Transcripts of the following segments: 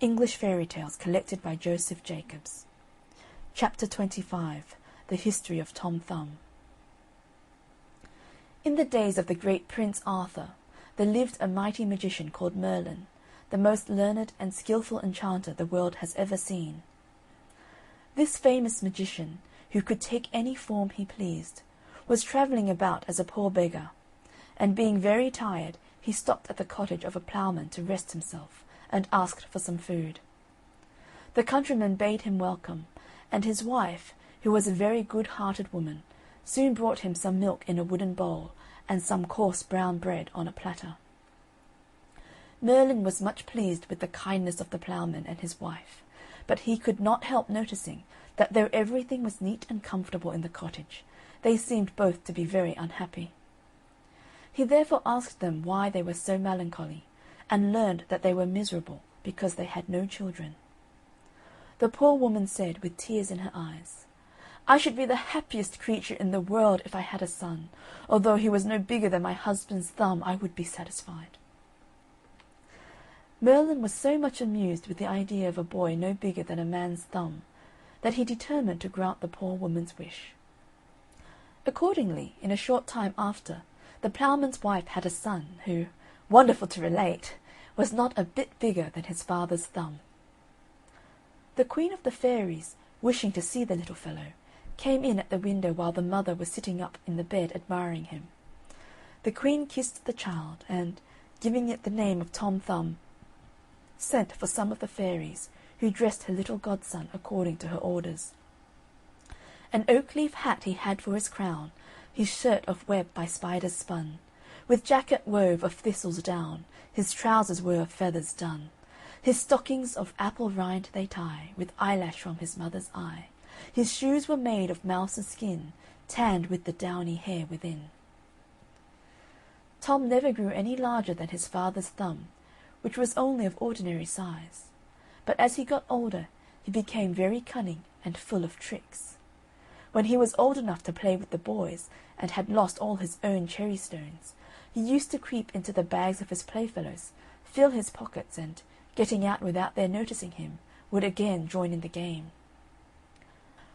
English Fairy Tales collected by Joseph Jacobs. Chapter 25. The History of Tom Thumb. In the days of the great Prince Arthur, there lived a mighty magician called Merlin, the most learned and skilful enchanter the world has ever seen. This famous magician, who could take any form he pleased, was travelling about as a poor beggar, and being very tired, he stopped at the cottage of a ploughman to rest himself, and asked for some food. The countryman bade him welcome, and his wife, who was a very good-hearted woman, soon brought him some milk in a wooden bowl, and some coarse brown bread on a platter. Merlin was much pleased with the kindness of the ploughman and his wife, but he could not help noticing that though everything was neat and comfortable in the cottage, they seemed both to be very unhappy. He therefore asked them why they were so melancholy, and learned that they were miserable because they had no children. The poor woman said, with tears in her eyes, "I should be the happiest creature in the world if I had a son. Although he was no bigger than my husband's thumb, I would be satisfied." Merlin was so much amused with the idea of a boy no bigger than a man's thumb, that he determined to grant the poor woman's wish. Accordingly, in a short time after, the ploughman's wife had a son who, wonderful to relate, was not a bit bigger than his father's thumb. The Queen of the Fairies, wishing to see the little fellow, came in at the window while the mother was sitting up in the bed admiring him. The Queen kissed the child, and, giving it the name of Tom Thumb, sent for some of the fairies, who dressed her little godson according to her orders. An oak-leaf hat he had for his crown, his shirt of web by spiders spun, with jacket wove of thistles down, his trousers were of feathers done. His stockings of apple rind they tie, with eyelash from his mother's eye. His shoes were made of mouse's skin, tanned with the downy hair within. Tom never grew any larger than his father's thumb, which was only of ordinary size, but as he got older he became very cunning and full of tricks. When he was old enough to play with the boys, and had lost all his own cherry-stones, he used to creep into the bags of his playfellows, fill his pockets, and, getting out without their noticing him, would again join in the game.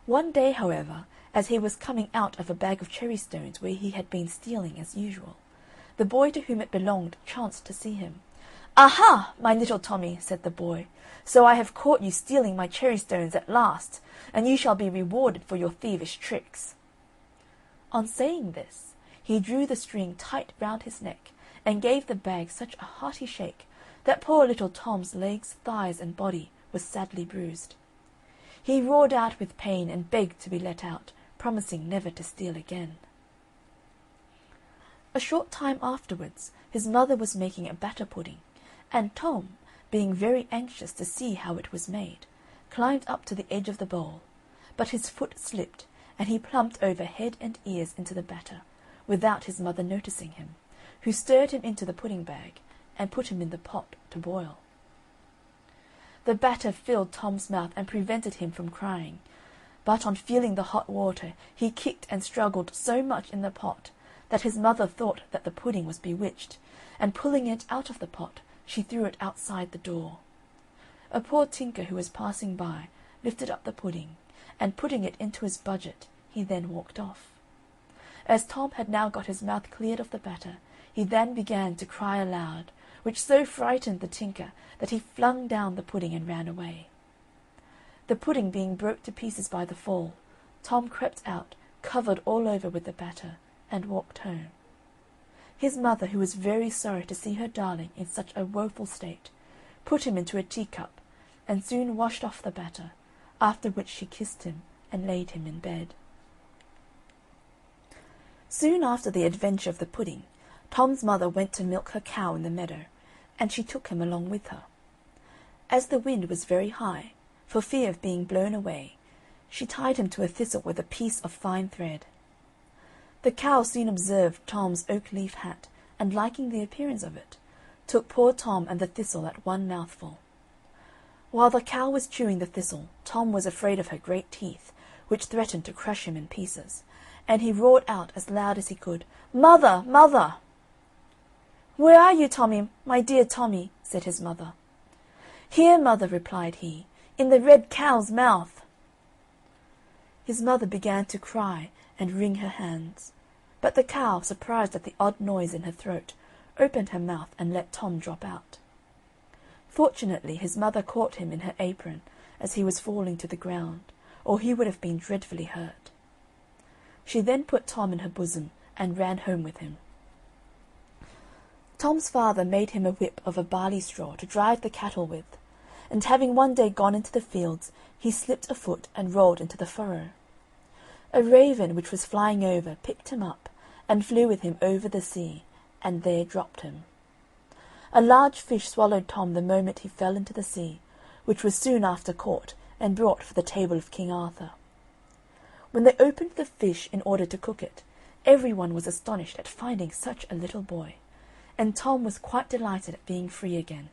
One day, however, as he was coming out of a bag of cherry-stones where he had been stealing as usual, the boy to whom it belonged chanced to see him. "Aha, my little Tommy," said the boy, "so I have caught you stealing my cherry-stones at last, and you shall be rewarded for your thievish tricks." On saying this, he drew the string tight round his neck, and gave the bag such a hearty shake that poor little Tom's legs, thighs, and body was sadly bruised. He roared out with pain and begged to be let out, promising never to steal again. A short time afterwards his mother was making a batter pudding, and Tom, being very anxious to see how it was made, climbed up to the edge of the bowl, but his foot slipped, and he plumped over head and ears into the batter, without his mother noticing him, who stirred him into the pudding-bag, and put him in the pot to boil. The batter filled Tom's mouth and prevented him from crying, but on feeling the hot water he kicked and struggled so much in the pot that his mother thought that the pudding was bewitched, and pulling it out of the pot, she threw it outside the door. A poor tinker who was passing by lifted up the pudding, and putting it into his budget, he then walked off. As Tom had now got his mouth cleared of the batter, he then began to cry aloud, which so frightened the tinker that he flung down the pudding and ran away. The pudding being broke to pieces by the fall, Tom crept out, covered all over with the batter, and walked home. His mother, who was very sorry to see her darling in such a woeful state, put him into a teacup, and soon washed off the batter, after which she kissed him and laid him in bed. Soon after the adventure of the pudding, Tom's mother went to milk her cow in the meadow, and she took him along with her. As the wind was very high, for fear of being blown away, she tied him to a thistle with a piece of fine thread. The cow soon observed Tom's oak-leaf hat, and liking the appearance of it, took poor Tom and the thistle at one mouthful. While the cow was chewing the thistle, Tom was afraid of her great teeth, which threatened to crush him in pieces, and he roared out as loud as he could, "Mother, mother!" "Where are you, Tommy, my dear Tommy?" said his mother. "Here, mother," replied he, "in the red cow's mouth." His mother began to cry and wring her hands, but the cow, surprised at the odd noise in her throat, opened her mouth and let Tom drop out. Fortunately his mother caught him in her apron as he was falling to the ground, or he would have been dreadfully hurt. She then put Tom in her bosom and ran home with him. Tom's father made him a whip of a barley straw to drive the cattle with, and having one day gone into the fields, he slipped a foot and rolled into the furrow. A raven which was flying over picked him up and flew with him over the sea, and there dropped him. A large fish swallowed Tom the moment he fell into the sea, which was soon after caught and brought for the table of King Arthur. When they opened the fish in order to cook it, every one was astonished at finding such a little boy, and Tom was quite delighted at being free again.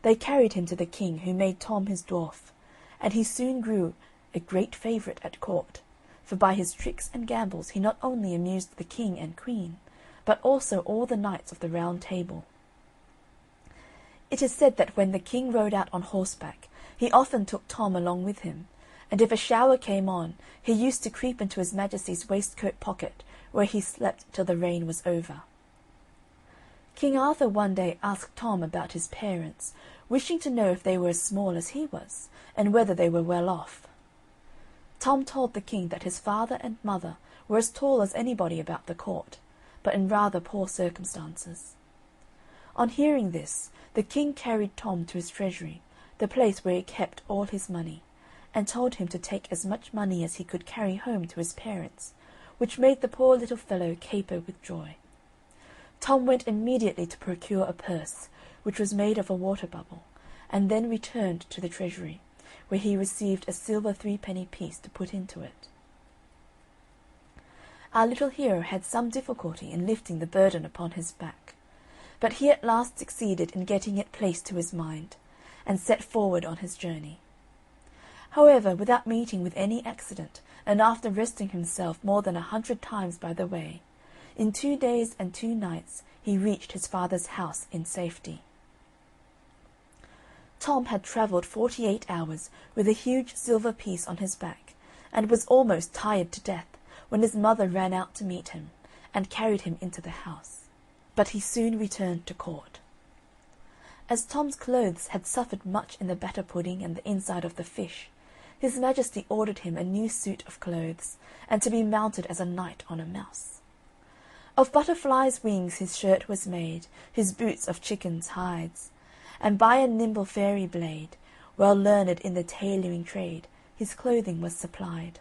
They carried him to the king, who made Tom his dwarf, and he soon grew a great favourite at court, for by his tricks and gambols he not only amused the king and queen, but also all the knights of the Round Table. It is said that when the king rode out on horseback, he often took Tom along with him, and if a shower came on, he used to creep into his Majesty's waistcoat pocket, where he slept till the rain was over. King Arthur one day asked Tom about his parents, wishing to know if they were as small as he was, and whether they were well off. Tom told the king that his father and mother were as tall as anybody about the court, but in rather poor circumstances. On hearing this, the king carried Tom to his treasury, the place where he kept all his money, and told him to take as much money as he could carry home to his parents, which made the poor little fellow caper with joy. Tom went immediately to procure a purse, which was made of a water bubble, and then returned to the treasury, where he received a silver 3-penny piece to put into it. Our little hero had some difficulty in lifting the burden upon his back, but he at last succeeded in getting it placed to his mind, and set forward on his journey. However, without meeting with any accident, and after resting himself more than 100 times by the way, in 2 days and 2 nights he reached his father's house in safety. Tom had travelled 48 hours with a huge silver piece on his back, and was almost tired to death when his mother ran out to meet him, and carried him into the house. But he soon returned to court. As Tom's clothes had suffered much in the batter pudding and the inside of the fish, his Majesty ordered him a new suit of clothes, and to be mounted as a knight on a mouse. Of butterflies' wings his shirt was made, his boots of chickens' hides, and by a nimble fairy blade, well learned in the tailoring trade, his clothing was supplied.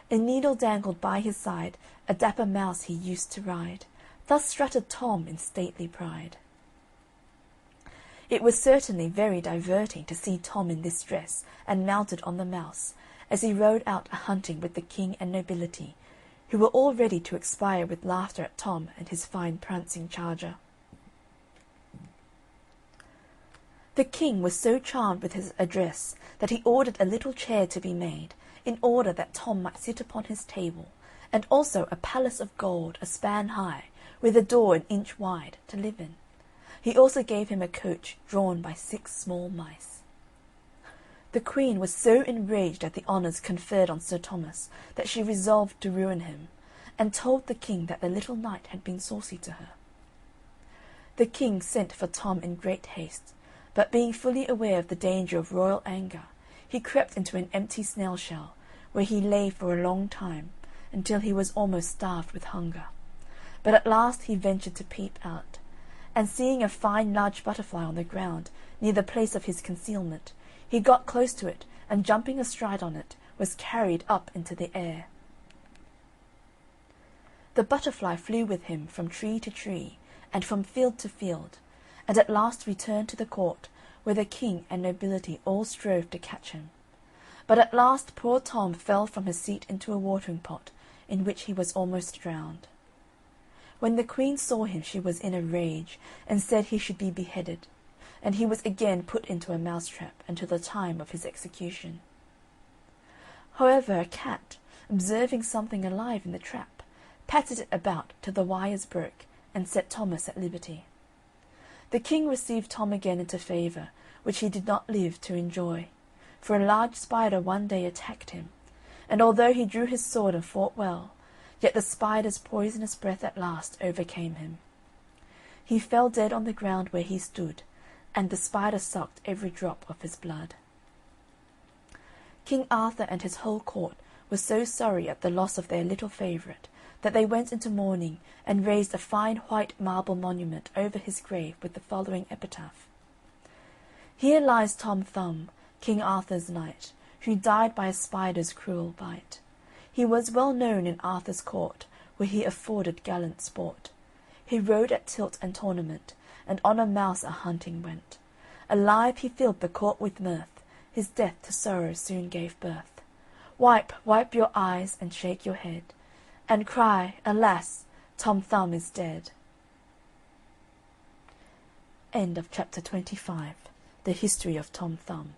A needle dangled by his side, a dapper mouse he used to ride, thus strutted Tom in stately pride. It was certainly very diverting to see Tom in this dress, and mounted on the mouse, as he rode out a-hunting with the king and nobility, who were all ready to expire with laughter at Tom and his fine prancing charger. The king was so charmed with his address that he ordered a little chair to be made, in order that Tom might sit upon his table, and also a palace of gold 1 span high, with a door 1 inch wide, to live in. He also gave him a coach drawn by 6 small mice. The queen was so enraged at the honours conferred on Sir Thomas that she resolved to ruin him, and told the king that the little knight had been saucy to her. The king sent for Tom in great haste, but being fully aware of the danger of royal anger, he crept into an empty snail shell, where he lay for a long time, until he was almost starved with hunger. But at last he ventured to peep out, and seeing a fine large butterfly on the ground, near the place of his concealment, he got close to it, and jumping astride on it, was carried up into the air. The butterfly flew with him from tree to tree, and from field to field, and at last returned to the court, where the king and nobility all strove to catch him. But at last poor Tom fell from his seat into a watering pot, in which he was almost drowned. When the queen saw him she was in a rage, and said he should be beheaded, and he was again put into a mousetrap until the time of his execution. However, a cat, observing something alive in the trap, patted it about till the wires broke, and set Thomas at liberty. The king received Tom again into favour, which he did not live to enjoy, for a large spider one day attacked him, and although he drew his sword and fought well, yet the spider's poisonous breath at last overcame him. He fell dead on the ground where he stood, and the spider sucked every drop of his blood. King Arthur and his whole court were so sorry at the loss of their little favourite that they went into mourning and raised a fine white marble monument over his grave with the following epitaph: "Here lies Tom Thumb, King Arthur's knight, who died by a spider's cruel bite. He was well known in Arthur's court, where he afforded gallant sport. He rode at tilt and tournament, and on a mouse a-hunting went. Alive he filled the court with mirth, his death to sorrow soon gave birth. Wipe, wipe your eyes and shake your head, and cry, alas, Tom Thumb is dead." End of chapter 25. The History of Tom Thumb.